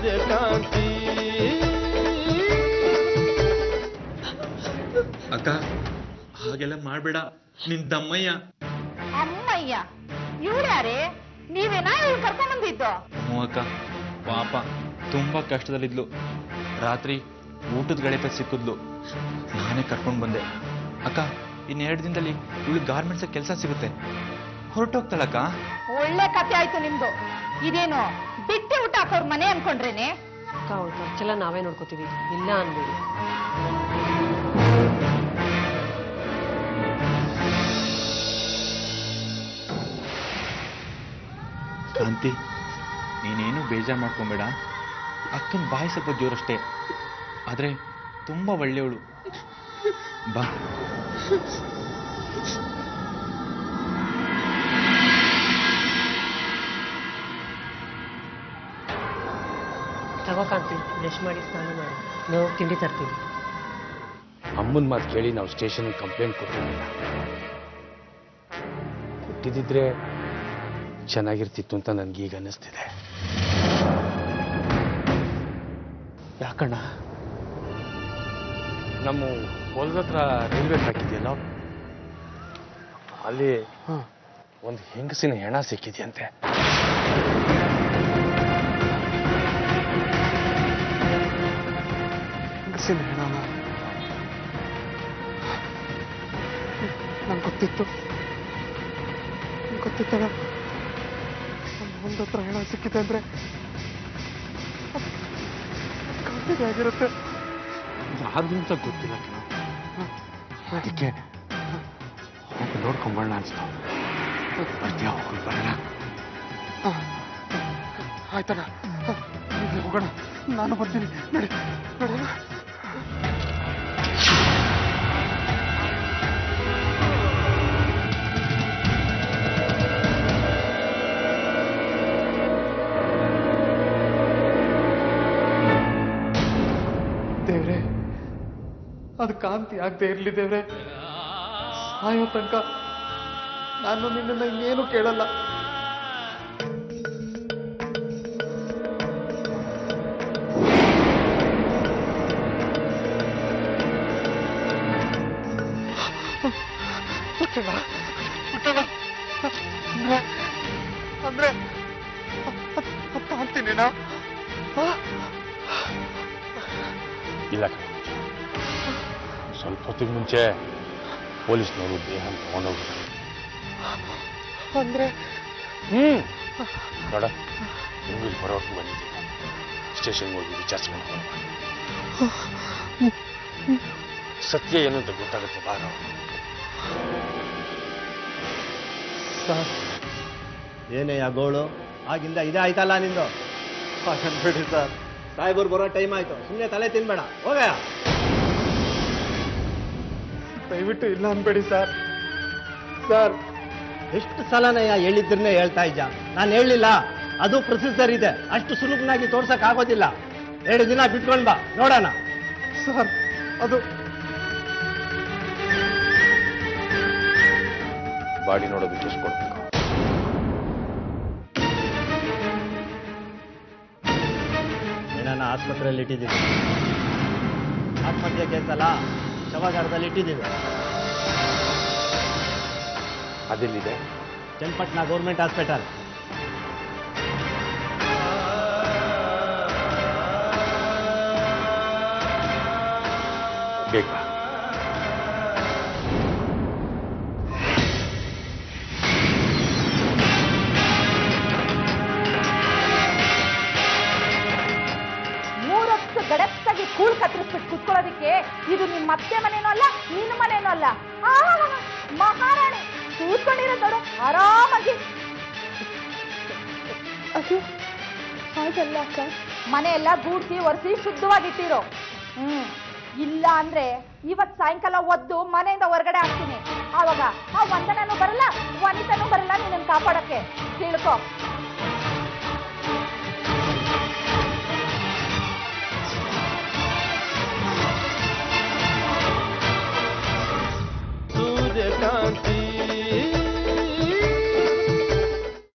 ಸೂರ್ಯಕಾಂತಿ. ಅಕ್ಕ ಹಾಗೆಲ್ಲ ಮಾಡ್ಬೇಡ, ನಿನ್ ತಮ್ಮಯ್ಯ. ಅಮ್ಮಯ್ಯ ಇವ್ರ್ಯಾರೇ? ನೀವೇನಾ ಇವ್ರು ಕರ್ಕೊಂಡ್ ಬಂದಿದ್ದು? ಅಕ್ಕ ಪಾಪ ತುಂಬಾ ಕಷ್ಟದಲ್ಲಿದ್ಲು. ರಾತ್ರಿ ಊಟದ ಗಡಿತ ಸಿಕ್ಕಿದ್ಲು, ನಾನೇ ಕರ್ಕೊಂಡು ಬಂದೆ. ಅಕ್ಕ ಇನ್ನು2 ದಿನದಲ್ಲಿ ಇವಳು ಗಾರ್ಮೆಂಟ್ಸ್ ಕೆಲಸ ಸಿಗುತ್ತೆ, ಹೊರಟೋಗ್ತಾಳಕ್ಕ. ಒಳ್ಳೆ ಕತೆ ಆಯ್ತು ನಿಮ್ದು. ಇದೇನು ಬಿಟ್ಟಿ ಊಟ ಹಾಕೋರ್ ಮನೆ ಅನ್ಕೊಂಡ್ರೇನೆ? ಅಕ್ಕ ಅವ್ಳ ಖರ್ಚೆಲ್ಲ ನಾವೇ ನೋಡ್ಕೋತೀವಿ, ಇಲ್ಲ ಅನ್ಬೇಡಿ. ಕಾಂತಿ, ನೀನೇನು ಬೇಜಾರು ಮಾಡ್ಕೊಂಬೇಡ. ಅಕ್ಕನ ಬಾಯಿ ಸ್ವಲ್ಪ ಜೋರಷ್ಟೇ, ಆದ್ರೆ ತುಂಬಾ ಒಳ್ಳೆಯವಳು. ಬಾ. ತಗೋ ಕಾಂತಿ, ಬ್ರಷ್ ಮಾಡಿ ಸ್ನಾನ ಮಾಡಿ, ನಾವು ತಿಂಡಿ ತರ್ತೀವಿ. ಅಮ್ಮನ ಮಾತು ಕೇಳಿ ನಾವು ಸ್ಟೇಷನ್ಗೆ ಕಂಪ್ಲೇಂಟ್ ಕೊಟ್ಟಿರಲಿಲ್ಲ. ಕೊಟ್ಟಿದ್ದಿದ್ರೆ ಚೆನ್ನಾಗಿರ್ತಿತ್ತು ಅಂತ ನನಗೀಗ ಅನ್ನಿಸ್ತಿದೆ. ಯಾಕಣ್ಣ? ನಮ್ಮ ಹೊಲದ ಹತ್ರ ರೈಲ್ವೆ ಟ್ರ್ಯಾಕ್ ಇದೆಯಲ್ಲ, ಅಲ್ಲಿ ಒಂದು ಹೆಂಗಸಿನ ಹೆಣ ಸಿಕ್ಕಿದೆಯಂತೆ. ಹೆಂಗಸಿನ ಹೆಣನ? ನಂಗೆ ಗೊತ್ತಿತ್ತಲ್ಲ, ನಮ್ಮ ಹತ್ರ ಹೆಣ ಸಿಕ್ಕಿದೆ ಅಂದ್ರೆ ಆಗಿರುತ್ತೆ. ಯಾರು ಅಂತ ಗೊತ್ತಿಲ್ಲ ಕಣ, ಅದಕ್ಕೆ ಹೋಗಿ ನೋಡ್ಕೊಂಬರೋಣ ಅನ್ಸ್ತು. ಬರ್ತೀಯ? ಹೋಗಿ ಬರೋಣ. ಆಯ್ತಣ್ಣ, ಹೋಗೋಣ. ನಾನು ಬರ್ತೀನಿ. ನಡಿ ನಡಿ. ದೇವ್ರೆ, ಅದು ಕಾಂತಿ ಆಗದೆ ಇರ್ಲಿ ದೇವ್ರೆ. ಸಾಯೋ ತನಕ ನಾನು ನಿನ್ನನ್ನ ಇನ್ನೇನು ಕೇಳಲ್ಲ. ಅಂದ್ರೆ ಕಾಂತಿ ನೀನಾ? ಇಲ್ಲ, ಸ್ವಲ್ಪ ಹೊತ್ತಿಗೆ ಮುಂಚೆ ಪೊಲೀಸ್ನವರು ದೇಹ ತಗೊಂಡೋಗ್ತಾರೆ. ಅಂದ್ರೆ ನೋಡ, ನಿಮ್ಗೆ ಬರೋಕ್ಕೆ ಬಂದಿದ್ದೀವಿ. ಸ್ಟೇಷನ್ಗೆ ಹೋಗಿ ವಿಚಾರಿಸ್ಕೊಂಡು ಹೋಗೋಣ. ಸತ್ಯ ಏನು ಅಂತ ಗೊತ್ತಾಗುತ್ತೆ. ಬಾರೋ. ಏನೇ ಗೋಳು? ಆಗಿಂದ ಇದೇ ಆಯ್ತಲ್ಲ ನಿಂದು? ಹಾಗನ್ಬೇಡಿ ಸರ್. ಸಾಹೇಬರು ಬರೋ ಟೈಮ್ ಆಯ್ತು, ಸುಮ್ಮನೆ ತಲೆ ತಿನ್ಬೇಡ. ಹೋಗಯ್ಯ. ದಯವಿಟ್ಟು ಇಲ್ಲ ಅನ್ಬೇಡಿ ಸರ್. ಸರ್, ಎಷ್ಟು ಸಲನಯ್ಯ ಹೇಳಿದ್ರನ್ನೇ ಹೇಳ್ತಾ ಇದ್ದ. ನಾನು ಹೇಳಿಲ್ಲ, ಅದು ಪ್ರೊಸೀಜರ್ ಇದೆ, ಅಷ್ಟು ಸುಲಭನಾಗಿ ತೋರ್ಸಕ್ ಆಗೋದಿಲ್ಲ. 2 ದಿನ ಬಿಟ್ಕೊಂಡ್ ಬಾ, ನೋಡೋಣ. ಸರ್, ಅದು ಬಾಡಿ ನೋಡೋದಕ್ಕೆ ಎಷ್ಟು ಕೊಡ್ಬೇಕು? ಏನಾನ ಆಸ್ಪತ್ರೆಯಲ್ಲಿ ಇಟ್ಟಿದ್ದೀವಿ. ಆತ್ಮಹತ್ಯೆ ಕೇಸಲ್ಲ, ಶವಾಗಾರದಲ್ಲಿ ಇಟ್ಟಿದ್ದೀವಿ. ಅದೆಲ್ಲಿದೆ? Channapatna government hospital. ಬೇಗ. ಗಡತ್ತಾಗಿ ಕೂಳ್ ಕತ್ತರಿಸ್ಬಿಟ್ಟು ಕುತ್ಕೊಳ್ಳೋದಿಕ್ಕೆ ಇದು ನಿಮ್ಮ ಅತ್ತೆ ಮನೇನೂ ಅಲ್ಲ, ನಿನ್ನ ಮನೇನೂ ಅಲ್ಲ. ಮಹಾರಾಣಿ ಕೂತ್ಕೊಂಡಿರೋ ನೋಡು ಆರಾಮಾಗಿ. ಅದು ಹಾಗಲ್ಲ ಅಕ್ಕ, ಮನೆಯೆಲ್ಲ ಗೂಡ್ಸಿ ಒರೆಸಿ ಶುದ್ಧವಾಗಿಟ್ಟಿರೋ. ಇಲ್ಲ ಅಂದ್ರೆ ಇವತ್ ಸಾಯಂಕಾಲ ಒದ್ದು ಮನೆಯಿಂದ ಹೊರಗಡೆ ಹಾಕ್ತೀನಿ. ಆವಾಗ ಆ ವಂದನೂ ಬರಲ್ಲ, ವನಿತನೂ ಬರಲ್ಲ ನಿನ್ನನ್ನು ಕಾಪಾಡಕ್ಕೆ. ತಿಳ್ಕೊ.